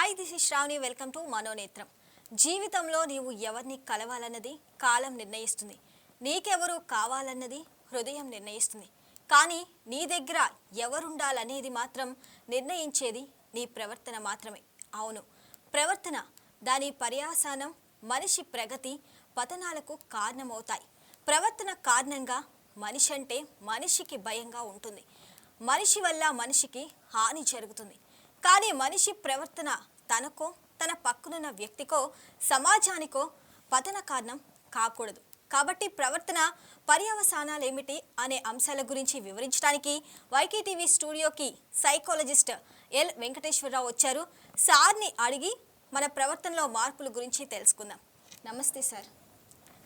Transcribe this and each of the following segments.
Hi this is Shravani welcome to Manonetram. జీవితంలో నీవు ఎవరిని కలవాలన్నది కాలం నిర్ణయిస్తుంది. నీకెవరు కావాలన్నది హృదయం నిర్ణయిస్తుంది. కానీ నీ దగ్గర ఎవరుండాలనేది మాత్రం నిర్ణయించేది నీ ప్రవర్తన మాత్రమే. అవును, ప్రవర్తన, దాని పర్యాసానం మనిషి ప్రగతి పతనాలకు కారణమవుతాయి. ప్రవర్తన కారణంగా మనిషి అంటే మనిషికి భయంగా ఉంటుంది. మనిషి వల్ల మనిషికి హాని జరుగుతుంది. కానీ మనిషి ప్రవర్తన తనకో తన పక్కనున్న వ్యక్తికో సమాజానికో పతన కారణం కాకూడదు. కాబట్టి ప్రవర్తన పర్యవసానాలు ఏమిటి అనే అంశాల గురించి వివరించడానికి వైకే టీవీ స్టూడియోకి సైకాలజిస్ట్ ఎల్ వెంకటేశ్వరరావు వచ్చారు. సార్ని అడిగి మన ప్రవర్తనలో మార్పుల గురించి తెలుసుకుందాం. నమస్తే సార్.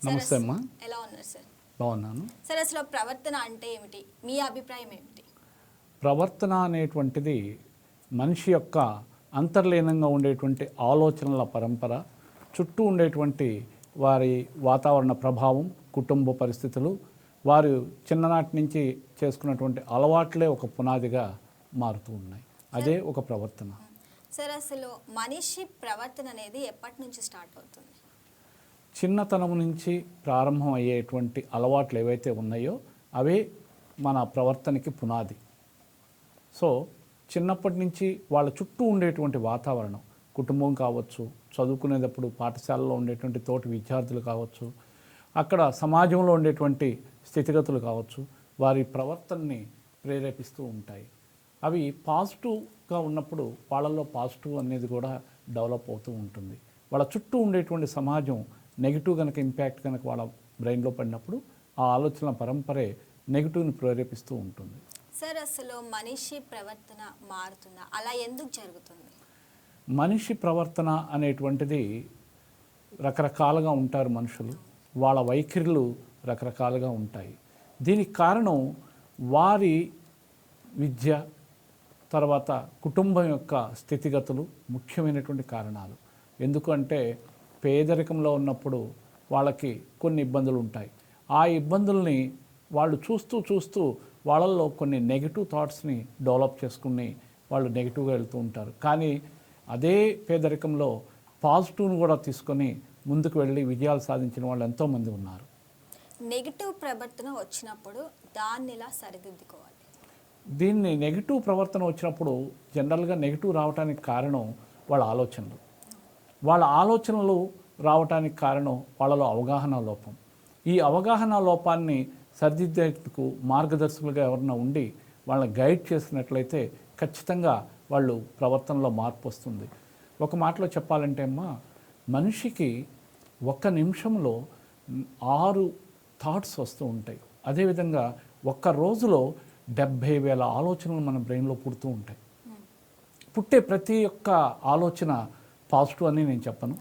నమస్తే అమ్మా. ఎలా ఉన్నారు సార్? బాగున్నాను సార్. అసలు ప్రవర్తన అంటే ఏమిటి, మీ అభిప్రాయం ఏమిటి? ప్రవర్తన అనేటువంటిది మనిషి యొక్క అంతర్లీనంగా ఉండేటువంటి ఆలోచనల పరంపర, చుట్టూ ఉండేటువంటి వారి వాతావరణ ప్రభావం, కుటుంబ పరిస్థితులు, వారు చిన్ననాటి నుంచి చేసుకున్నటువంటి అలవాట్లే ఒక పునాదిగా మారుతూ ఉన్నాయి. అదే ఒక ప్రవర్తన. సార్, అసలు మనిషి ప్రవర్తన అనేది ఎప్పటి నుంచి స్టార్ట్ అవుతుంది? చిన్నతనం నుంచి ప్రారంభం అయ్యేటువంటి అలవాట్లు ఏవైతే ఉన్నాయో అవే మన ప్రవర్తనకి పునాది. సో చిన్నప్పటి నుంచి వాళ్ళ చుట్టూ ఉండేటువంటి వాతావరణం, కుటుంబం కావచ్చు, చదువుకునేటప్పుడు పాఠశాలలో ఉండేటువంటి తోటి విద్యార్థులు కావచ్చు, అక్కడ సమాజంలో ఉండేటువంటి స్థితిగతులు కావచ్చు, వారి ప్రవర్తనని ప్రేరేపిస్తూ ఉంటాయి. అవి పాజిటివ్గా ఉన్నప్పుడు వాళ్ళల్లో పాజిటివ్ అనేది కూడా డెవలప్ అవుతూ ఉంటుంది. వాళ్ళ చుట్టూ ఉండేటువంటి సమాజం నెగిటివ్ కనుక ఇంపాక్ట్ కనుక వాళ్ళ బ్రెయిన్లో పడినప్పుడు ఆ ఆలోచనల పరంపరే నెగిటివ్ని ప్రేరేపిస్తూ ఉంటుంది. సార్, అసలు మనిషి ప్రవర్తన మారుతుందా? అలా ఎందుకు జరుగుతుంది? మనిషి ప్రవర్తన అనేటువంటిది రకరకాలుగా ఉంటారు మనుషులు, వాళ్ళ వైఖరులు రకరకాలుగా ఉంటాయి. దీనికి కారణం వారి విద్య, తర్వాత కుటుంబం యొక్క స్థితిగతులు ముఖ్యమైనటువంటి కారణాలు. ఎందుకంటే పేదరికంలో ఉన్నప్పుడు వాళ్ళకి కొన్ని ఇబ్బందులు ఉంటాయి. ఆ ఇబ్బందుల్ని వాళ్ళు చూస్తూ వాళ్ళల్లో కొన్ని నెగిటివ్ థాట్స్ని డెవలప్ చేసుకుని వాళ్ళు నెగిటివ్గా వెళ్తూ ఉంటారు. కానీ అదే పేదరికంలో పాజిటివ్ని కూడా తీసుకొని ముందుకు వెళ్ళి విజయాలు సాధించిన వాళ్ళు ఎంతోమంది ఉన్నారు. నెగిటివ్ ప్రవర్తన వచ్చినప్పుడు దాన్ని ఎలా సరిదిద్దుకోవాలి? దీన్ని నెగిటివ్ ప్రవర్తన వచ్చినప్పుడు జనరల్గా నెగిటివ్ రావడానికి కారణం వాళ్ళ ఆలోచనలు. వాళ్ళ ఆలోచనలు రావడానికి కారణం వాళ్ళలో అవగాహన లోపం. ఈ అవగాహన లోపాన్ని సరిదిద్దేందుకు మార్గదర్శకులుగా ఎవరైనా ఉండి వాళ్ళని గైడ్ చేసినట్లయితే ఖచ్చితంగా వాళ్ళు ప్రవర్తనలో మార్పు వస్తుంది. ఒక మాటలో చెప్పాలంటే అమ్మా, మనిషికి ఒక్క నిమిషంలో 6 థాట్స్ వస్తూ ఉంటాయి. అదేవిధంగా ఒక్క రోజులో 70,000 ఆలోచనలు మన బ్రెయిన్లో పుడుతూ ఉంటాయి. పుట్టే ప్రతి ఒక్క ఆలోచన పాజిటివ్ అని నేను చెప్పను,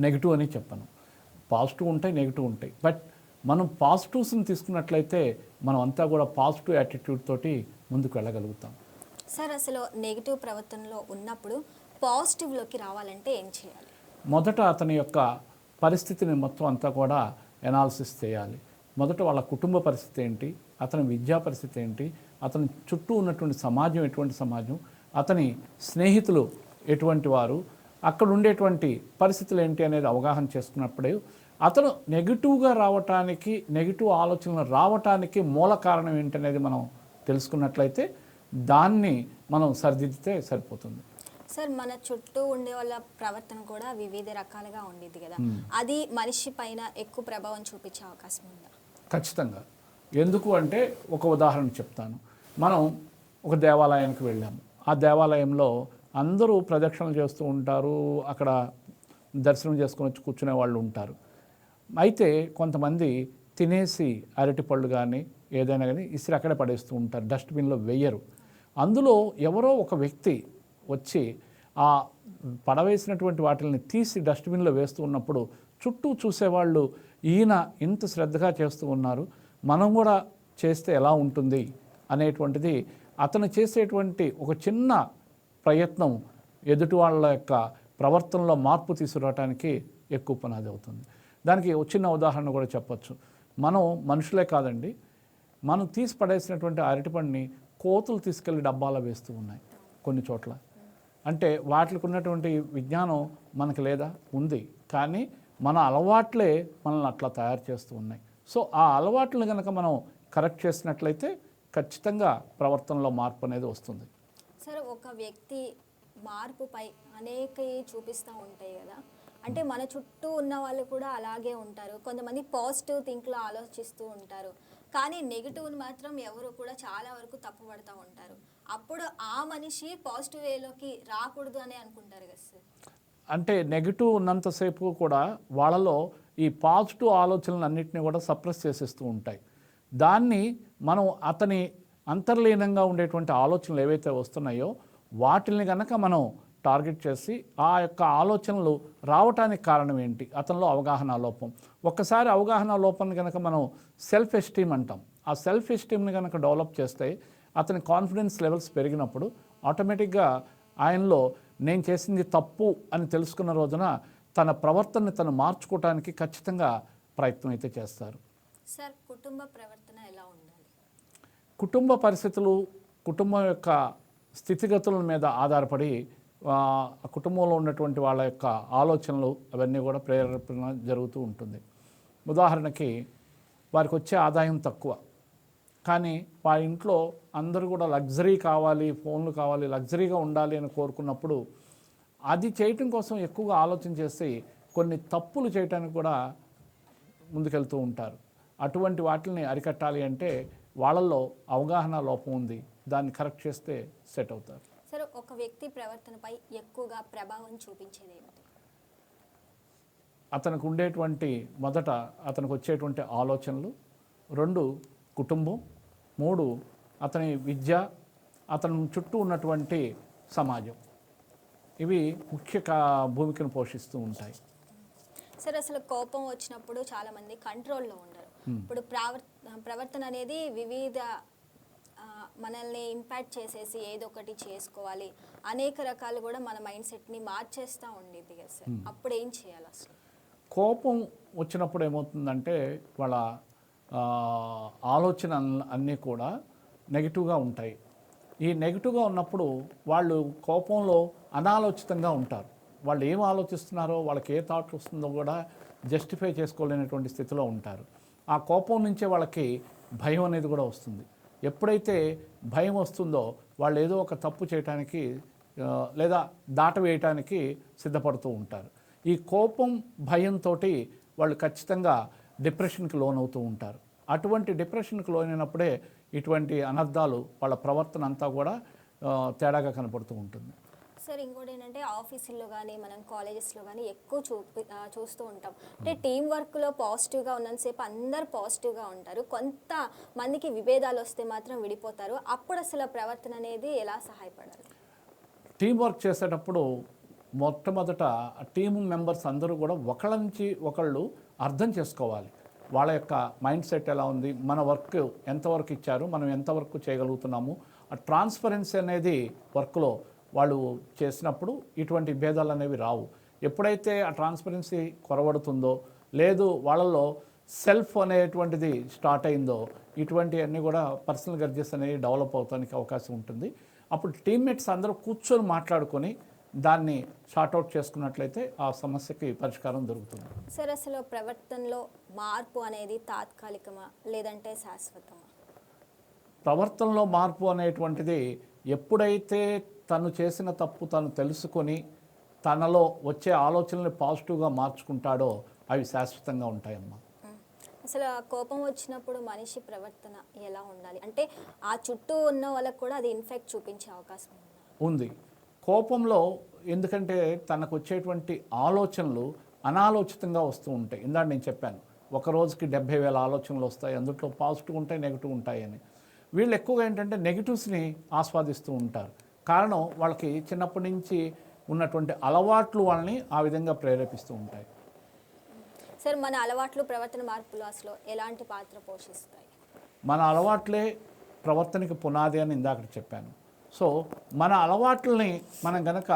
నెగిటివ్ అని చెప్పను. పాజిటివ్ ఉంటాయి, నెగిటివ్ ఉంటాయి. బట్ మనం పాజిటివ్స్ని తీసుకున్నట్లయితే మనం అంతా కూడా పాజిటివ్ యాటిట్యూడ్ తోటి ముందుకు వెళ్ళగలుగుతాం. సార్, అసలు నెగిటివ్ ప్రవర్తనలో ఉన్నప్పుడు పాజిటివ్లోకి రావాలంటే ఏం చేయాలి? మొదట అతని యొక్క పరిస్థితిని మొత్తం అంతా కూడా ఎనాలిసిస్ చేయాలి. మొదట వాళ్ళ కుటుంబ పరిస్థితి ఏంటి, అతని విద్యా పరిస్థితి ఏంటి, అతని చుట్టూ ఉన్నటువంటి సమాజం ఎటువంటి సమాజం, అతని స్నేహితులు ఎటువంటి వారు, అక్కడ ఉండేటువంటి పరిస్థితులు ఏంటి అనేది అవగాహన చేసుకున్నప్పుడే అతను నెగిటివ్గా రావటానికి, నెగిటివ్ ఆలోచనలు రావటానికి మూల కారణం ఏంటనేది మనం తెలుసుకున్నట్లయితే దాన్ని మనం సరిదిద్దితే సరిపోతుంది. సార్, మన చుట్టూ ఉండే వాళ్ళ ప్రవర్తన కూడా వివిధ రకాలుగా ఉండేది కదా, అది మనిషి పైన ఎక్కువ ప్రభావం చూపించే అవకాశం ఉందా? ఖచ్చితంగా. ఎందుకు అంటే ఒక ఉదాహరణ చెప్తాను. మనం ఒక దేవాలయానికి వెళ్ళాము. ఆ దేవాలయంలో అందరూ ప్రదక్షిణలు చేస్తూ ఉంటారు, అక్కడ దర్శనం చేసుకొని వచ్చి కూర్చునే వాళ్ళు ఉంటారు. అయితే కొంతమంది తినేసి అరటిపళ్ళు కానీ ఏదైనా కానీ ఇసిరి అక్కడే పడేస్తూ ఉంటారు, డస్ట్బిన్లో వెయ్యరు. అందులో ఎవరో ఒక వ్యక్తి వచ్చి ఆ పడవేసినటువంటి వాటిని తీసి డస్ట్బిన్లో వేస్తూ ఉన్నప్పుడు చుట్టూ చూసేవాళ్ళు ఈయన ఇంత శ్రద్ధగా చేస్తూ ఉన్నారు, మనం కూడా చేస్తే ఎలా ఉంటుంది అనేటువంటిది అతను చేసేటువంటి ఒక చిన్న ప్రయత్నం ఎదుటి వాళ్ళ యొక్క ప్రవర్తనలో మార్పు తీసుకురావడానికి ఎక్కువ పునాది అవుతుంది. దానికి చిన్న ఉదాహరణ కూడా చెప్పచ్చు. మనం మనుషులే కాదండి, మనం తీసి పడేసినటువంటి అరటిపండుని కోతులు తీసుకెళ్ళి డబ్బాలో వేస్తూ ఉన్నాయి కొన్ని చోట్ల. అంటే వాటికి ఉన్నటువంటి విజ్ఞానం మనకు లేదా? ఉంది. కానీ మన అలవాట్లే మనల్ని అట్లా తయారు చేస్తూ ఉన్నాయి. సో ఆ అలవాట్లను కనుక మనం కరెక్ట్ చేసినట్లయితే ఖచ్చితంగా ప్రవర్తనలో మార్పు అనేది వస్తుంది. సరే, ఒక వ్యక్తి మార్పుపై అనేక చూపిస్తూ ఉంటాయి కదా, అంటే మన చుట్టూ ఉన్న వాళ్ళు కూడా అలాగే ఉంటారు. కొంతమంది పాజిటివ్ థింక్లో ఆలోచిస్తూ ఉంటారు, కానీ నెగిటివ్ని మాత్రం ఎవరు కూడా చాలా వరకు తప్పుపడుతూ ఉంటారు. అప్పుడు ఆ మనిషి పాజిటివ్ వేలోకి రాకూడదు అని అనుకుంటారు కదా సార్. అంటే నెగిటివ్ ఉన్నంతసేపు కూడా వాళ్ళలో ఈ పాజిటివ్ ఆలోచనలన్నింటినీ కూడా సప్రెస్ చేసేస్తూ ఉంటాయి. దాన్ని మనం అతని అంతర్లీనంగా ఉండేటువంటి ఆలోచనలు ఏవైతే వస్తున్నాయో వాటిని కనుక మనం టార్గెట్ చేసి ఆ యొక్క ఆలోచనలు రావటానికి కారణం ఏంటి, అతనిలో అవగాహన లోపం. ఒక్కసారి అవగాహన లోపాన్ని కనుక మనం సెల్ఫ్ ఎస్టీమ్ అంటాం. ఆ సెల్ఫ్ ఎస్టీమ్ని కనుక డెవలప్ చేస్తే అతని కాన్ఫిడెన్స్ లెవెల్స్ పెరిగినప్పుడు ఆటోమేటిక్గా ఆయనలో నేను చేసింది తప్పు అని తెలుసుకున్న రోజున తన ప్రవర్తనని తను మార్చుకోవటానికి ఖచ్చితంగా ప్రయత్నం అయితే చేస్తారు. సార్, కుటుంబ ప్రవర్తన ఎలా ఉండాలి? కుటుంబ పరిస్థితులు, కుటుంబం యొక్క స్థితిగతుల మీద ఆధారపడి ఆ కుటుంబంలో ఉన్నటువంటి వాళ్ళ యొక్క ఆలోచనలు అవన్నీ కూడా ప్రేరేపణ జరుగుతూ ఉంటుంది. ఉదాహరణకి వారికి వచ్చే ఆదాయం తక్కువ, కానీ వారి ఇంట్లో అందరూ కూడా లగ్జరీ కావాలి, ఫోన్లు కావాలి, లగ్జరీగా ఉండాలి అని కోరుకున్నప్పుడు అది చేయటం కోసం ఎక్కువగా ఆలోచన చేసి కొన్ని తప్పులు చేయటానికి కూడా ముందుకెళ్తూ ఉంటారు. అటువంటి వాటిని అరికట్టాలి అంటే వాళ్ళల్లో అవగాహన లోపం ఉంది, దాన్ని కరెక్ట్ చేస్తే సెట్ అవుతారు. సరే, ఒక వ్యక్తి ప్రవర్తనపై ఎక్కువగా ప్రభావం చూపించేది ఏమిటి? అతనికి ఉండేటువంటి మొదట అతనికి వచ్చేటువంటి ఆలోచనలు, 2 కుటుంబం, 3 అతని విద్య, అతని చుట్టూ ఉన్నటువంటి సమాజం. ఇవి ముఖ్య భూమికను పోషిస్తూ ఉంటాయి. సరే, అసలు కోపం వచ్చినప్పుడు చాలామంది కంట్రోల్లో ఉండరు. ఇప్పుడు ప్రవర్తన అనేది వివిధ మనల్ని ఇంపాక్ట్ చేసేసి ఏదో ఒకటి చేసుకోవాలి, అనేక రకాలు కూడా మన మైండ్ సెట్ని మార్చేస్తూ ఉండేది కదా సార్. అప్పుడు ఏం చేయాలి అసలు? కోపం వచ్చినప్పుడు ఏమవుతుందంటే వాళ్ళ ఆలోచన అన్నీ కూడా నెగిటివ్గా ఉంటాయి. ఈ నెగిటివ్గా ఉన్నప్పుడు వాళ్ళు కోపంలో అనాలోచితంగా ఉంటారు. వాళ్ళు ఏం ఆలోచిస్తున్నారో, వాళ్ళకి ఏ థాట్ వస్తుందో కూడా జస్టిఫై చేసుకోలేనటువంటి స్థితిలో ఉంటారు. ఆ కోపం నుంచే వాళ్ళకి భయం అనేది కూడా వస్తుంది. ఎప్పుడైతే భయం వస్తుందో వాళ్ళు ఏదో ఒక తప్పు చేయటానికి లేదా దాటవేయటానికి సిద్ధపడుతూ ఉంటారు. ఈ కోపం భయంతో వాళ్ళు ఖచ్చితంగా డిప్రెషన్కి లోనవుతూ ఉంటారు. అటువంటి డిప్రెషన్కి లోనైనప్పుడే ఇటువంటి అనర్థాలు వాళ్ళ ప్రవర్తన అంతా కూడా తేడాగా కనపడుతూ ఉంటుంది. సార్, ఇంకోటి ఏంటంటే ఆఫీసుల్లో కానీ మనం కాలేజెస్లో కానీ ఎక్కువ చూస్తూ ఉంటాం. అంటే టీం వర్క్లో పాజిటివ్గా ఉన్నంతసేపు అందరు పాజిటివ్గా ఉంటారు, కొంతమందికి విభేదాలు వస్తే మాత్రం విడిపోతారు. అప్పుడు అసలు ప్రవర్తన అనేది ఎలా సహాయపడాలి? టీం వర్క్ చేసేటప్పుడు మొట్టమొదట టీమ్ మెంబర్స్ అందరూ కూడా ఒకళ్ళ నుంచి ఒకళ్ళు అర్థం చేసుకోవాలి. వాళ్ళ యొక్క మైండ్ సెట్ ఎలా ఉంది, మన వర్క్ ఎంతవరకు ఇచ్చారు, మనం ఎంతవరకు చేయగలుగుతున్నాము. ఆ ట్రాన్స్పరెన్సీ అనేది వర్క్లో వాళ్ళు చేసినప్పుడు ఇటువంటి భేదాలు అనేవి రావు. ఎప్పుడైతే ఆ ట్రాన్స్పరెన్సీ కొరవడుతుందో, లేదు వాళ్ళలో సెల్ఫ్ అనేటువంటిది స్టార్ట్ అయిందో, ఇటువంటివన్నీ కూడా పర్సనల్ గ్రడ్జెస్ అనేవి డెవలప్ అవడానికి అవకాశం ఉంటుంది. అప్పుడు టీమ్మేట్స్ అందరూ కూర్చొని మాట్లాడుకొని దాన్ని షార్ట్అవుట్ చేసుకున్నట్లయితే ఆ సమస్యకి పరిష్కారం దొరుకుతుంది. సార్, అసలు ప్రవర్తనలో మార్పు అనేది తాత్కాలికమా లేదంటే శాశ్వతమా? ప్రవర్తనలో మార్పు అనేటువంటిది ఎప్పుడైతే తను చేసిన తప్పు తను తెలుసుకొని తనలో వచ్చే ఆలోచనల్ని పాజిటివ్గా మార్చుకుంటాడో అవి శాశ్వతంగా ఉంటాయమ్మా. అసలు కోపం వచ్చినప్పుడు మనిషి ప్రవర్తన ఎలా ఉండాలి? అంటే ఆ చుట్టూ ఉన్న వాళ్ళకు కూడా అది ఇన్ఫెక్ట్ చూపించే అవకాశం ఉంది. కోపంలో ఎందుకంటే తనకు వచ్చేటువంటి ఆలోచనలు అనాలోచితంగా వస్తూ ఉంటాయి. ఇందాక నేను చెప్పాను, ఒక రోజుకి 70,000 ఆలోచనలు వస్తాయి, అందులో పాజిటివ్ ఉంటాయి, నెగిటివ్ ఉంటాయి అని. వీళ్ళు ఎక్కువగా ఏంటంటే నెగిటివ్స్ని ఆస్వాదిస్తూ ఉంటారు. కారణం వాళ్ళకి చిన్నప్పటి నుంచి ఉన్నటువంటి అలవాట్లు వాళ్ళని ఆ విధంగా ప్రేరేపిస్తూ ఉంటాయి. సార్, మన అలవాట్లు ప్రవర్తన మార్పులు అసలు ఎలాంటి పాత్ర పోషిస్తాయి? మన అలవాట్లే ప్రవర్తనకి పునాది అని ఇందాక చెప్పాను. సో మన అలవాట్లని మనం గనక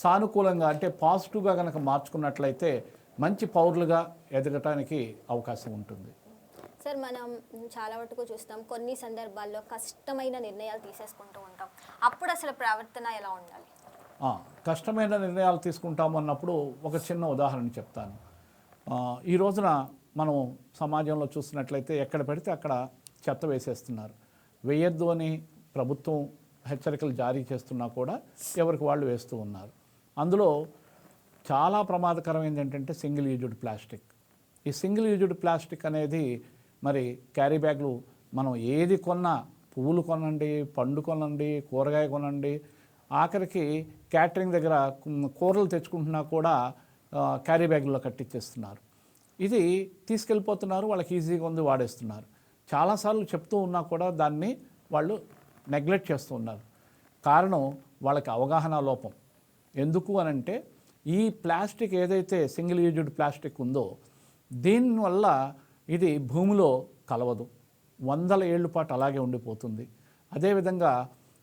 సానుకూలంగా అంటే పాజిటివ్గా గనక మార్చుకున్నట్లయితే మంచి పౌరులుగా ఎదగటానికి అవకాశం ఉంటుంది. సార్, మనం చాలా వరకు చూస్తాం, కొన్ని సందర్భాల్లో కష్టమైన నిర్ణయాలు తీసేసుకుంటూ ఉంటాం. అప్పుడు అసలు ప్రవర్తన ఎలా ఉండాలి? కష్టమైన నిర్ణయాలు తీసుకుంటాము అన్నప్పుడు ఒక చిన్న ఉదాహరణ చెప్తాను. ఈ రోజున మనం సమాజంలో చూసినట్లయితే ఎక్కడ పెడితే అక్కడ చెత్త వేసేస్తున్నారు. వేయొద్దు అని ప్రభుత్వం హెచ్చరికలు జారీ చేస్తున్నా కూడా ఎవరికి వాళ్ళు వేస్తూ ఉన్నారు. అందులో చాలా ప్రమాదకరమైనది ఏంటంటే సింగిల్ యూజ్డ్ ప్లాస్టిక్. ఈ సింగిల్ యూజ్డ్ ప్లాస్టిక్ అనేది మరి క్యారీ బ్యాగ్లు మనం ఏది కొన్నా, పువ్వులు కొనండి, పండు కొనండి, కూరగాయ కొనండి, ఆఖరికి క్యాటరింగ్ దగ్గర కూరలు తెచ్చుకుంటున్నా కూడా క్యారీ బ్యాగుల్లో కట్టించేస్తున్నారు. ఇది తీసుకెళ్ళిపోతున్నారు, వాళ్ళకి ఈజీగా ఉంది, వాడేస్తున్నారు. చాలాసార్లు చెప్తూ ఉన్నా కూడా దాన్ని వాళ్ళు నెగ్లెక్ట్ చేస్తూ ఉన్నారు. కారణం వాళ్ళకి అవగాహన లోపం. ఎందుకు అనంటే ఈ ప్లాస్టిక్ ఏదైతే సింగిల్ యూజ్డ్ ప్లాస్టిక్ ఉందో దీనివల్ల ఇది భూమిలో కలవదు, 100 ఏళ్ళ పాటు అలాగే ఉండిపోతుంది. అదేవిధంగా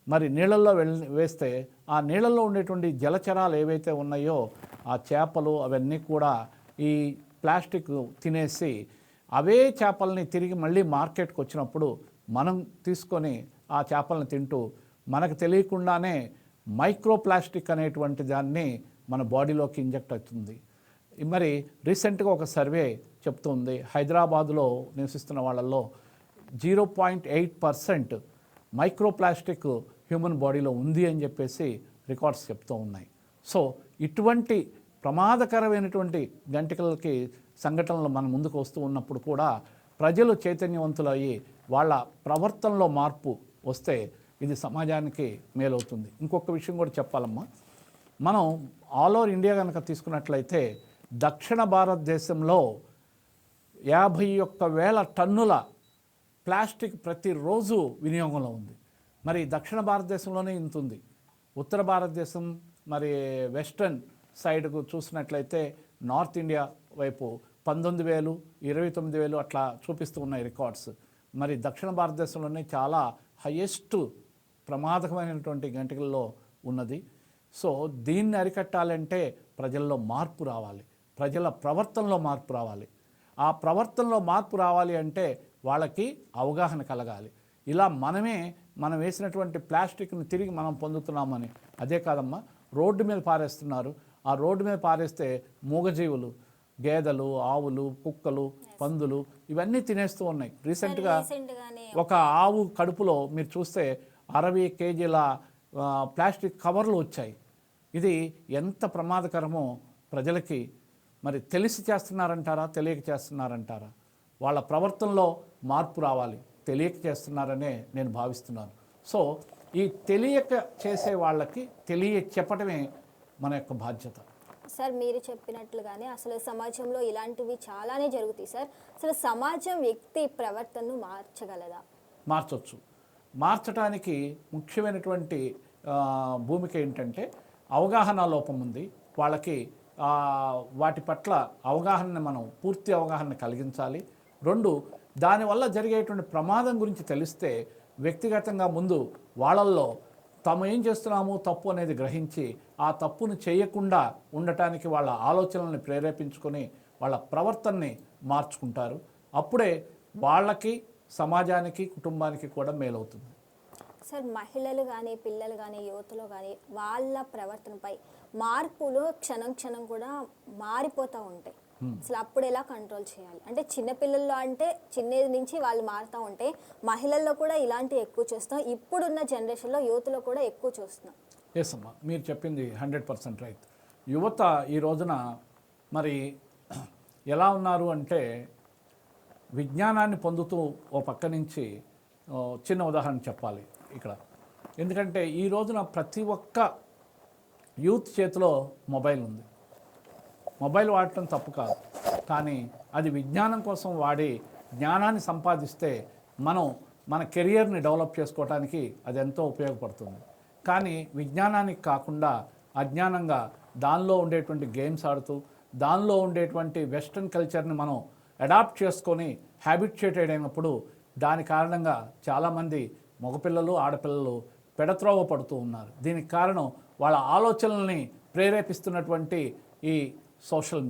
మరి నీళ్ళల్లో వేస్తే ఆ నీళ్ళల్లో ఉండేటువంటి జలచరాలు ఏవైతే ఉన్నాయో ఆ చేపలు అవన్నీ కూడా ఈ ప్లాస్టిక్ తినేసి అవే చేపల్ని తిరిగి మళ్ళీ మార్కెట్కి వచ్చినప్పుడు మనం తీసుకొని ఆ చేపలను తింటూ మనకు తెలియకుండానే మైక్రో ప్లాస్టిక్ అనేటువంటి దాన్ని మన బాడీలోకి ఇంజెక్ట్ అవుతుంది. మరి రీసెంట్గా ఒక సర్వే చెప్తుంది, హైదరాబాదులో నివసిస్తున్న వాళ్ళల్లో 0.8% మైక్రో ప్లాస్టిక్ హ్యూమన్ బాడీలో ఉంది అని చెప్పేసి రికార్డ్స్ చెప్తూ ఉన్నాయి. సో ఇటువంటి ప్రమాదకరమైనటువంటి గంటకలకి సంఘటనలు మన ముందుకు వస్తూ ఉన్నప్పుడు కూడా ప్రజలు చైతన్యవంతులయ్యి వాళ్ళ ప్రవర్తనలో మార్పు వస్తే ఇది సమాజానికి మేలవుతుంది. ఇంకొక విషయం కూడా చెప్పాలమ్మా, మనం ఆల్ ఓవర్ ఇండియా కనుక తీసుకున్నట్లయితే దక్షిణ భారతదేశంలో 51,000 టన్నుల ప్లాస్టిక్ ప్రతిరోజు వినియోగంలో ఉంది. మరి దక్షిణ భారతదేశంలోనే ఇంత ఉంది. ఉత్తర భారతదేశం మరి వెస్ట్రన్ సైడ్కు చూసినట్లయితే నార్త్ ఇండియా వైపు 19,000, 29,000 అట్లా చూపిస్తూ ఉన్నాయి రికార్డ్స్. మరి దక్షిణ భారతదేశంలోనే చాలా హయ్యెస్ట్ ప్రమాదకమైనటువంటి గంటకల్లో ఉన్నది. సో దీన్ని అరికట్టాలంటే ప్రజల్లో మార్పు రావాలి, ప్రజల ప్రవర్తనలో మార్పు రావాలి. ఆ ప్రవర్తనలో మార్పు రావాలి అంటే వాళ్ళకి అవగాహన కలగాలి. ఇలా మనం వేసినటువంటి ప్లాస్టిక్ని తిరిగి మనం పొందుతున్నామని. అదే కాదమ్మా, రోడ్డు మీద పారేస్తున్నారు. ఆ రోడ్డు మీద పారేస్తే మూగజీవులు, గేదెలు, ఆవులు, కుక్కలు, పందులు ఇవన్నీ తినేస్తూ ఉన్నాయి. రీసెంట్గా ఒక ఆవు కడుపులో మీరు చూస్తే 60 కేజీల ప్లాస్టిక్ కవర్లు వచ్చాయి. ఇది ఎంత ప్రమాదకరమో ప్రజలకి మరి తెలిసి చేస్తున్నారంటారా, తెలియక చేస్తున్నారంటారా? వాళ్ళ ప్రవర్తనలో మార్పు రావాలి, తెలియక చేస్తున్నారనే నేను భావిస్తున్నాను. సో ఈ తెలియక చేసే వాళ్ళకి చెప్పటమే మన యొక్క బాధ్యత. సార్ మీరు చెప్పినట్లుగానే అసలు సమాజంలో ఇలాంటివి చాలానే జరుగుతాయి సార్. అసలు సమాజం వ్యక్తి ప్రవర్తనను మార్చగలదా? మార్చవచ్చు. మార్చడానికి ముఖ్యమైనటువంటి భూమిక ఏంటంటే అవగాహన లోపం ఉంది. వాళ్ళకి వాటి పట్ల అవగాహనని మనం పూర్తి అవగాహన కలిగించాలి. 2, దానివల్ల జరిగేటువంటి ప్రమాదం గురించి తెలిస్తే వ్యక్తిగతంగా ముందు వాళ్ళల్లో తాము ఏం చేస్తున్నామో తప్పు అనేది గ్రహించి ఆ తప్పును చేయకుండా ఉండటానికి వాళ్ళ ఆలోచనల్ని ప్రేరేపించుకొని వాళ్ళ ప్రవర్తనని మార్చుకుంటారు. అప్పుడే వాళ్ళకి, సమాజానికి, కుటుంబానికి కూడా మేలవుతుంది. సార్ మహిళలు కానీ, పిల్లలు కానీ, యువతలో కానీ వాళ్ళ ప్రవర్తనపై మార్పులు క్షణం కూడా మారిపోతూ ఉంటాయి. అసలు అప్పుడు ఎలా కంట్రోల్ చేయాలి? అంటే చిన్నపిల్లల్లో అంటే చిన్నది నుంచి వాళ్ళు మారుతూ ఉంటే మహిళల్లో కూడా ఇలాంటివి ఎక్కువ చూస్తాం. ఇప్పుడున్న జనరేషన్లో యువతలో కూడా ఎక్కువ చూస్తున్నాం. ఎస్ అమ్మా, మీరు చెప్పింది 100% రైట్. యువత ఈ రోజున మరి ఎలా ఉన్నారు అంటే విజ్ఞానాన్ని పొందుతూ ఓ పక్క నుంచి చిన్న ఉదాహరణ చెప్పాలి ఇక్కడ. ఎందుకంటే ఈ రోజున ప్రతి ఒక్క యూత్ చేతిలో మొబైల్ ఉంది. మొబైల్ వాడటం తప్పు కాదు, కానీ అది విజ్ఞానం కోసం వాడి జ్ఞానాన్ని సంపాదిస్తే మన కెరియర్ని డెవలప్ చేసుకోవడానికి అది ఎంతో ఉపయోగపడుతుంది. కానీ విజ్ఞానానికి కాకుండా అజ్ఞానంగా దానిలో ఉండేటువంటి గేమ్స్ ఆడుతూ దానిలో ఉండేటువంటి వెస్ట్రన్ కల్చర్ని మనం అడాప్ట్ చేసుకొని హ్యాబిట్యుయేటెడ్ అయినప్పుడు దాని కారణంగా చాలామంది మగపిల్లలు, ఆడపిల్లలు పెడత్రోవ పడుతూ ఉన్నారు. దీనికి కారణం వాళ్ళ ఆలోచనల్ని ప్రేరేపిస్తున్నటువంటి ఈ సోషల్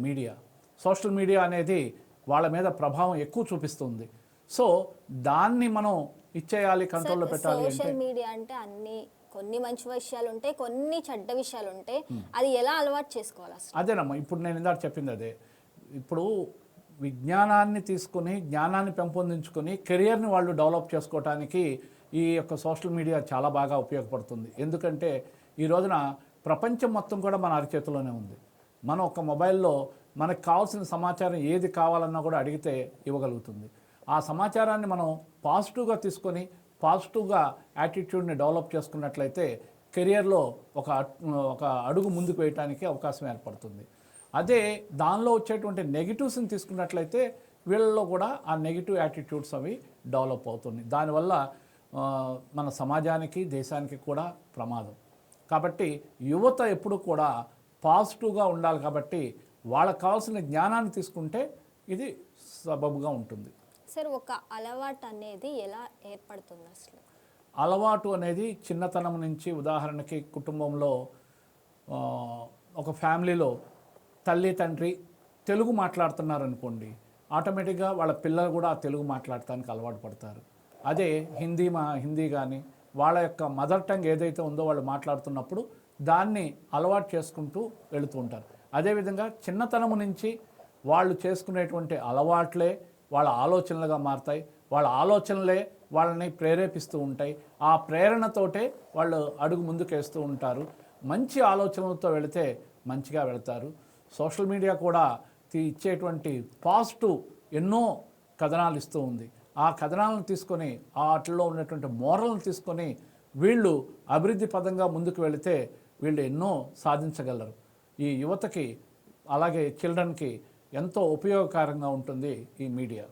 మీడియా అనేది వాళ్ళ మీద ప్రభావం ఎక్కువ చూపిస్తుంది. సో దాన్ని మనం ఇచ్చేయాలి, కంట్రోల్లో పెట్టాలి. సోషల్ మీడియా అంటే అన్ని కొన్ని మంచి విషయాలు ఉంటాయి, కొన్ని చెడ్డ విషయాలు ఉంటాయి. అది ఎలా అలవాటు చేసుకోవాలి అసలు? అదేనమ్మా, ఇప్పుడు నేను ఇందాక చెప్పింది అదే. ఇప్పుడు విజ్ఞానాన్ని తీసుకొని జ్ఞానాన్ని పెంపొందించుకొని కెరియర్ని వాళ్ళు డెవలప్ చేసుకోవడానికి ఈ యొక్క సోషల్ మీడియా చాలా బాగా ఉపయోగపడుతుంది. ఎందుకంటే ఈ రోజున ప్రపంచం మొత్తం కూడా మన అరచేతిలోనే ఉంది. మనం ఒక మొబైల్లో మనకు కావాల్సిన సమాచారం ఏది కావాలన్నా కూడా అడిగితే ఇవ్వగలుగుతుంది. ఆ సమాచారాన్ని మనం పాజిటివ్గా తీసుకొని పాజిటివ్గా యాటిట్యూడ్ని డెవలప్ చేసుకున్నట్లయితే కెరియర్లో ఒక అడుగు ముందుకు వేయడానికి అవకాశం ఏర్పడుతుంది. అదే దానిలో వచ్చేటువంటి నెగిటివ్స్ని తీసుకున్నట్లయితే వీళ్ళలో కూడా ఆ నెగిటివ్ యాటిట్యూడ్స్ అవి డెవలప్ అవుతుంది. దానివల్ల మన సమాజానికి దేశానికి కూడా ప్రమాదం. కాబట్టి యువత ఎప్పుడు కూడా పాజిటివ్గా ఉండాలి. కాబట్టి వాళ్ళకు కావాల్సిన జ్ఞానాన్ని తీసుకుంటే ఇది సబబుగా ఉంటుంది. సార్, ఒక అలవాటు అనేది ఎలా ఏర్పడుతుంది అసలు? అలవాటు అనేది చిన్నతనం నుంచి, ఉదాహరణకి కుటుంబంలో ఒక ఫ్యామిలీలో తల్లి తండ్రి తెలుగు మాట్లాడుతున్నారు అనుకోండి, ఆటోమేటిక్గా వాళ్ళ పిల్లలు కూడా ఆ తెలుగు మాట్లాడటానికి అలవాటు పడతారు. అదే హిందీ కానీ వాళ్ళ యొక్క మదర్ టంగ్ ఏదైతే ఉందో వాళ్ళు మాట్లాడుతున్నప్పుడు దాన్ని అలవాటు చేసుకుంటూ వెళుతూ ఉంటారు. అదేవిధంగా చిన్నతనము నుంచి వాళ్ళు చేసుకునేటువంటి అలవాట్లే వాళ్ళ ఆలోచనలుగా మారుతాయి. వాళ్ళ ఆలోచనలే వాళ్ళని ప్రేరేపిస్తూ ఉంటాయి. ఆ ప్రేరణతోటే వాళ్ళు అడుగు ముందుకేస్తూ ఉంటారు. మంచి ఆలోచనలతో వెళితే మంచిగా వెళతారు. సోషల్ మీడియా కూడా ఇచ్చేటువంటి పాజిటివ్ ఎన్నో కథనాలు ఇస్తూ ఉంది. ఆ కథనాలను తీసుకొని వాటిల్లో ఉన్నటువంటి మోరల్ని తీసుకొని వీళ్ళు అభివృద్ధి పదంగా ముందుకు వెళితే వీళ్ళు ఎన్నో సాధించగలరు. ఈ యువతకి అలాగే చిల్డ్రన్కి ఎంతో ఉపయోగకరంగా ఉంటుంది ఈ మీడియా.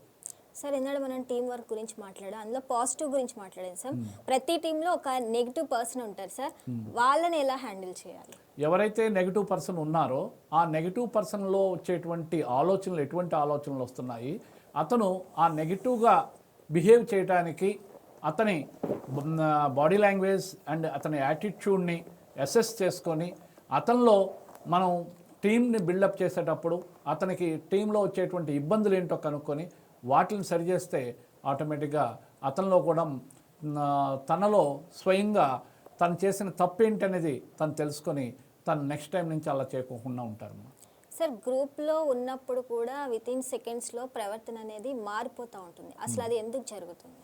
సార్, ఇందాక మనం టీం వర్క్ గురించి మాట్లాడాం, అందులో పాజిటివ్ గురించి మాట్లాడాం సార్. ప్రతి టీంలో ఒక నెగిటివ్ పర్సన్ ఉంటారు సార్, వాళ్ళని ఎలా హ్యాండిల్ చేయాలి? ఎవరైతే నెగిటివ్ పర్సన్ ఉన్నారో ఆ నెగిటివ్ పర్సన్లో వచ్చేటువంటి ఆలోచనలు ఎటువంటి ఆలోచనలు వస్తున్నాయి, అతను ఆ నెగిటివ్గా బిహేవ్ చేయడానికి అతని బాడీ లాంగ్వేజ్ అండ్ అతని యాటిట్యూడ్ని అసెస్ చేసుకొని అతనిలో మనం టీంని బిల్డప్ చేసేటప్పుడు అతనికి టీంలో వచ్చేటువంటి ఇబ్బందులు ఏంటో కనుక్కొని వాటిని సరిచేస్తే ఆటోమేటిక్గా అతనిలో కూడా తనలో స్వయంగా తను చేసిన తప్పు ఏంటనేది తను తెలుసుకొని తను నెక్స్ట్ టైం నుంచి అలా చేయకుండా ఉంటారు. సార్, గ్రూప్లో ఉన్నప్పుడు కూడా విత్ ఇన్ సెకండ్స్లో ప్రవర్తన అనేది మారిపోతూ ఉంటుంది. అసలు అది ఎందుకు జరుగుతుంది?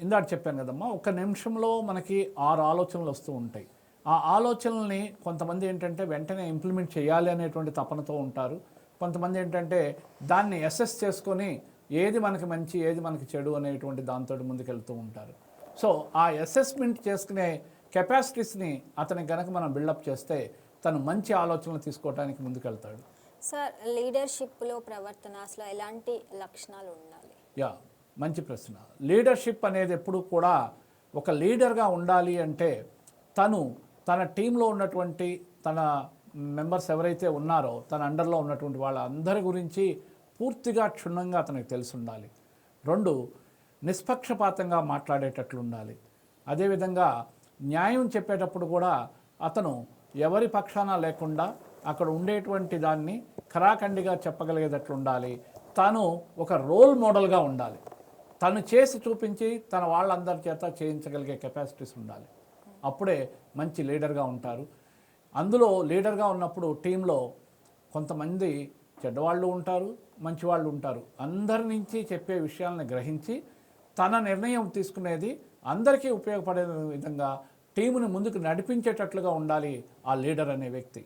ఇందాక చెప్పాను కదమ్మా, ఒక నిమిషంలో మనకి 6 ఆలోచనలు వస్తూ ఉంటాయి. ఆ ఆలోచనల్ని కొంతమంది ఏంటంటే వెంటనే ఇంప్లిమెంట్ చేయాలి అనేటువంటి తపనతో ఉంటారు. కొంతమంది ఏంటంటే దాన్ని అసెస్ చేసుకొని ఏది మనకి మంచి ఏది మనకి చెడు అనేటువంటి దాంతో ముందుకెళ్తూ ఉంటారు. సో ఆ అసెస్మెంట్ చేసుకునే కెపాసిటీస్ని అతనికి గనక మనం బిల్డప్ చేస్తే తను మంచి ఆలోచనలు తీసుకోవడానికి ముందుకెళ్తాడు. సార్, లీడర్షిప్లో ప్రవర్తన అసలు ఎలాంటి లక్షణాలు ఉండాలి? మంచి ప్రశ్న. లీడర్షిప్ అనేది ఎప్పుడు కూడా ఒక లీడర్గా ఉండాలి అంటే తన టీంలో ఉన్నటువంటి తన మెంబర్స్ ఎవరైతే ఉన్నారో తన అండర్లో ఉన్నటువంటి వాళ్ళందరి గురించి పూర్తిగా క్షుణ్ణంగా అతనికి తెలిసి ఉండాలి. 2, నిష్పక్షపాతంగా మాట్లాడేటట్లు ఉండాలి. అదేవిధంగా న్యాయం చెప్పేటప్పుడు కూడా అతను ఎవరి పక్షాన లేకుండా అక్కడ ఉండేటువంటి దాన్ని ఖరాఖండిగా చెప్పగలిగేటట్లు ఉండాలి. తను ఒక రోల్ మోడల్గా ఉండాలి. తను చేసి చూపించి తన వాళ్ళందరి చేత చేయించగలిగే కెపాసిటీస్ ఉండాలి. అప్పుడే మంచి లీడర్గా ఉంటారు. అందులో లీడర్గా ఉన్నప్పుడు టీంలో కొంతమంది చెడ్డవాళ్ళు ఉంటారు, మంచివాళ్ళు ఉంటారు. అందరి నుంచి చెప్పే విషయాలను గ్రహించి తన నిర్ణయం తీసుకునేది అందరికీ ఉపయోగపడే విధంగా టీముని ముందుకు నడిపించేటట్లుగా ఉండాలి ఆ లీడర్ అనే వ్యక్తి.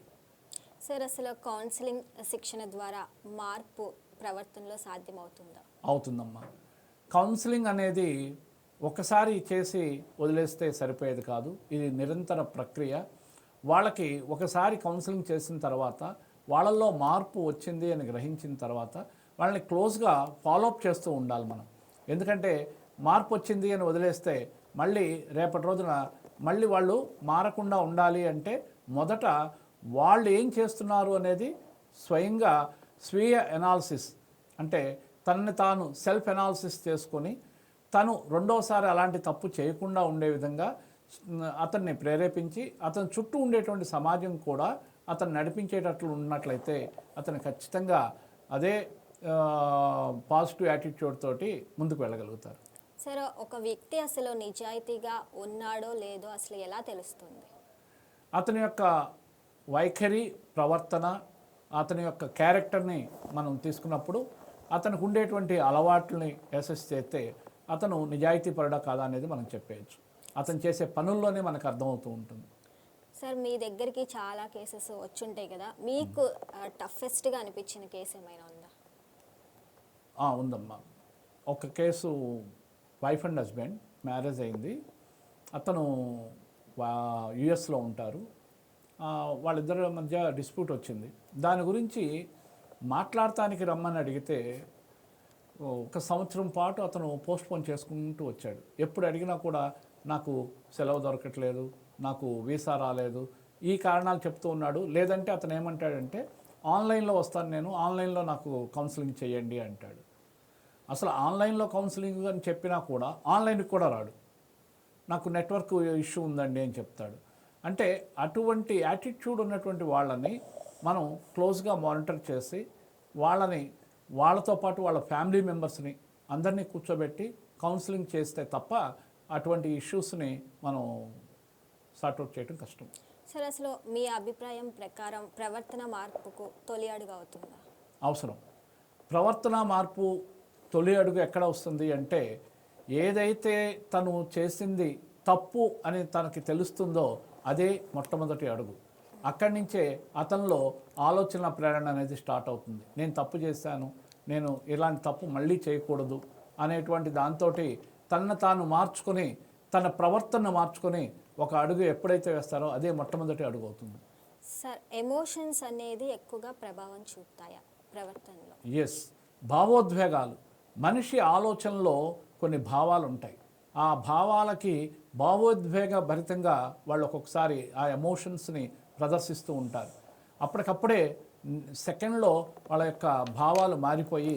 సార్, అసలు కౌన్సిలింగ్ శిక్షణ ద్వారా మార్పు ప్రవర్తనలో సాధ్యమవుతుందా? అవుతుందమ్మా. కౌన్సిలింగ్ అనేది ఒకసారి చేసి వదిలేస్తే సరిపోయేది కాదు. ఇది నిరంతర ప్రక్రియ. వాళ్ళకి ఒకసారి కౌన్సిలింగ్ చేసిన తర్వాత వాళ్ళల్లో మార్పు వచ్చింది అని గ్రహించిన తర్వాత వాళ్ళని క్లోజ్గా ఫాలోఅప్ చేస్తూ ఉండాలి మనం. ఎందుకంటే మార్పు వచ్చింది అని వదిలేస్తే మళ్ళీ రేపటి రోజున మళ్ళీ వాళ్ళు మారకుండా ఉండాలి అంటే మొదట వాళ్ళు ఏం చేస్తున్నారు అనేది స్వయంగా స్వీయ ఎనాలిసిస్, అంటే తనని తాను సెల్ఫ్ ఎనాలిసిస్ చేసుకొని తను రెండోసారి అలాంటి తప్పు చేయకుండా ఉండే విధంగా అతన్ని ప్రేరేపించి అతని చుట్టూ ఉండేటువంటి సమాజం కూడా అతను నడిపించేటట్లు ఉన్నట్లయితే అతను ఖచ్చితంగా అదే పాజిటివ్ యాటిట్యూడ్ తోటి ముందుకు వెళ్ళగలుగుతారు. సరే, ఒక వ్యక్తి అసలు నిజాయితీగా ఉన్నాడో లేదో అసలు ఎలా తెలుస్తుంది? అతని యొక్క వైఖరి, ప్రవర్తన, అతని యొక్క క్యారెక్టర్ని మనం తీసుకున్నప్పుడు అతనికి ఉండేటువంటి అలవాట్లని అసెస్ చేస్తే అతను నిజాయితీ పరుడా కాదా అనేది మనం చెప్పేయచ్చు. అతను చేసే పనుల్లోనే మనకు అర్థమవుతూ ఉంటుంది. సార్, మీ దగ్గరికి చాలా కేసెస్ వచ్చుంటాయి కదా, మీకు టఫెస్ట్గా అనిపించిన కేసు ఏమైనా ఉందా? ఉందమ్మా. ఒక case wife and husband marriage అయింది. అతను యుఎస్లో ఉంటారు. వాళ్ళిద్దరి మధ్య డిస్ప్యూట్ వచ్చింది. దాని గురించి మాట్లాడటానికి రమ్మని అడిగితే 1 సంవత్సరం పాటు అతను పోస్ట్పోన్ చేసుకుంటూ వచ్చాడు. ఎప్పుడు అడిగినా కూడా నాకు సెలవు దొరకట్లేదు, నాకు వీసా రాలేదు, ఈ కారణాలు చెప్తూ ఉన్నాడు. లేదంటే అతను ఏమంటాడంటే ఆన్లైన్లో వస్తాను, నేను ఆన్లైన్లో నాకు కౌన్సిలింగ్ చేయండి అంటాడు. అసలు ఆన్లైన్లో కౌన్సిలింగ్ అని చెప్పినా కూడా ఆన్లైన్కి కూడా రాడు. నాకు నెట్వర్క్ ఇష్యూ ఉందండి అని చెప్తాడు. అంటే అటువంటి యాటిట్యూడ్ ఉన్నటువంటి వాళ్ళని మనం క్లోజ్గా మానిటర్ చేసి వాళ్ళతో పాటు వాళ్ళ ఫ్యామిలీ మెంబర్స్ని అందరినీ కూర్చోబెట్టి కౌన్సిలింగ్ చేస్తే తప్ప అటువంటి ఇష్యూస్ని మనం సార్ట్అవుట్ చేయడం కష్టం. సార్, అసలు మీ అభిప్రాయం ప్రకారం ప్రవర్తన మార్పుకు తొలి అడుగు అవుతుందా? అవసరం. ప్రవర్తన మార్పు తొలి అడుగు ఎక్కడ వస్తుంది అంటే, ఏదైతే తను చేసింది తప్పు అని తనకి తెలుస్తుందో అదే మొట్టమొదటి అడుగు. అక్కడి నుంచే అతనిలో ఆలోచన ప్రేరణ అనేది స్టార్ట్ అవుతుంది. నేను తప్పు చేశాను, నేను ఇలాంటి తప్పు మళ్ళీ చేయకూడదు అనేటువంటి దాంతో తనను తాను మార్చుకొని, తన ప్రవర్తన మార్చుకొని ఒక అడుగు ఎప్పుడైతే వేస్తారో అదే మొట్టమొదటి అడుగు అవుతుంది. సార్, ఎమోషన్స్ అనేది ఎక్కువగా ప్రభావం చూపుతాయా ప్రవర్తనలో? ఎస్, భావోద్వేగాలు. మనిషి ఆలోచనలో కొన్ని భావాలు ఉంటాయి. ఆ భావాలకి భావోద్వేగ భరితంగా వాళ్ళు ఒక్కొక్కసారి ఆ ఎమోషన్స్ని ప్రదర్శిస్తూ ఉంటారు. అప్పటికప్పుడే సెకండ్లో వాళ్ళ యొక్క భావాలు మారిపోయి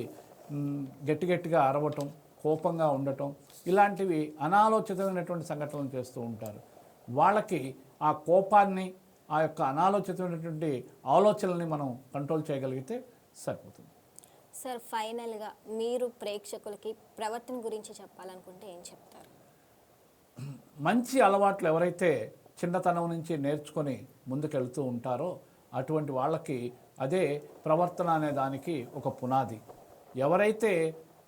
గట్టిగా అరవటం, కోపంగా ఉండటం, ఇలాంటివి అనాలోచితమైనటువంటి సంఘటనలు చేస్తూ ఉంటారు. వాళ్ళకి ఆ కోపాన్ని, ఆ యొక్క అనాలోచితమైనటువంటి ఆలోచనల్ని మనం కంట్రోల్ చేయగలిగితే సరిపోతుంది. సార్, ఫైనల్గా మీరు ప్రేక్షకులకి ప్రవర్తన గురించి చెప్పాలనుకుంటే ఏం చెప్తారు? మంచి అలవాట్లు ఎవరైతే చిన్నతనం నుంచి నేర్చుకొని ముందుకెళ్తూ ఉంటారో అటువంటి వాళ్ళకి అదే ప్రవర్తన అనే దానికి ఒక పునాది. ఎవరైతే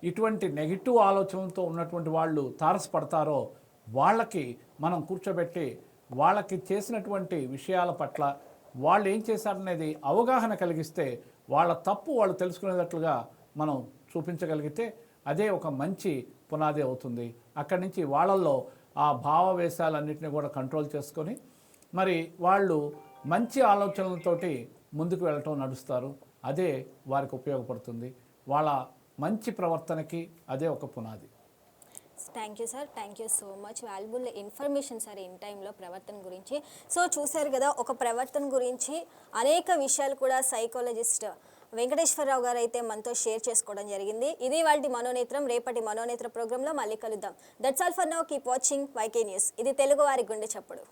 ఇటువంటి నెగిటివ్ ఆలోచనలతో ఉన్నటువంటి వాళ్ళు తారసపడతారో వాళ్ళకి మనం కూర్చోబెట్టి వాళ్ళకి చేసినటువంటి విషయాల పట్ల వాళ్ళు ఏం చేశారనేది అవగాహన కలిగిస్తే వాళ్ళ తప్పు వాళ్ళు తెలుసుకునేటట్లుగా మనం చూపించగలిగితే అదే ఒక మంచి పునాది అవుతుంది. అక్కడి నుంచి వాళ్ళల్లో ఆ భావవేశాలన్నింటినీ కూడా కంట్రోల్ చేసుకొని మరి వాళ్ళు మంచి ఆలోచనలతోటి ముందుకు వెళ్ళటం నడుస్తారు. అదే వారికి ఉపయోగపడుతుంది. వాళ్ళ మంచి ప్రవర్తనకి అదే ఒక పునాది. Thank you sir, thank you so much. Valuable information sir in టైంలో ప్రవర్తన గురించి. సో చూశారు కదా, ఒక ప్రవర్తన గురించి అనేక విషయాలు కూడా సైకాలజిస్ట్ వెంకటేశ్వరరావు గారు అయితే మనతో షేర్ చేసుకోవడం జరిగింది. ఇది వాళ్ళ మనోనేత్రం. రేపటి మనోనేత్ర ప్రోగ్రాంలో మళ్ళీ కలుద్దాం. That's all for now. Keep watching YK news. ఇది తెలుగు వారి గుండె చప్పుడు.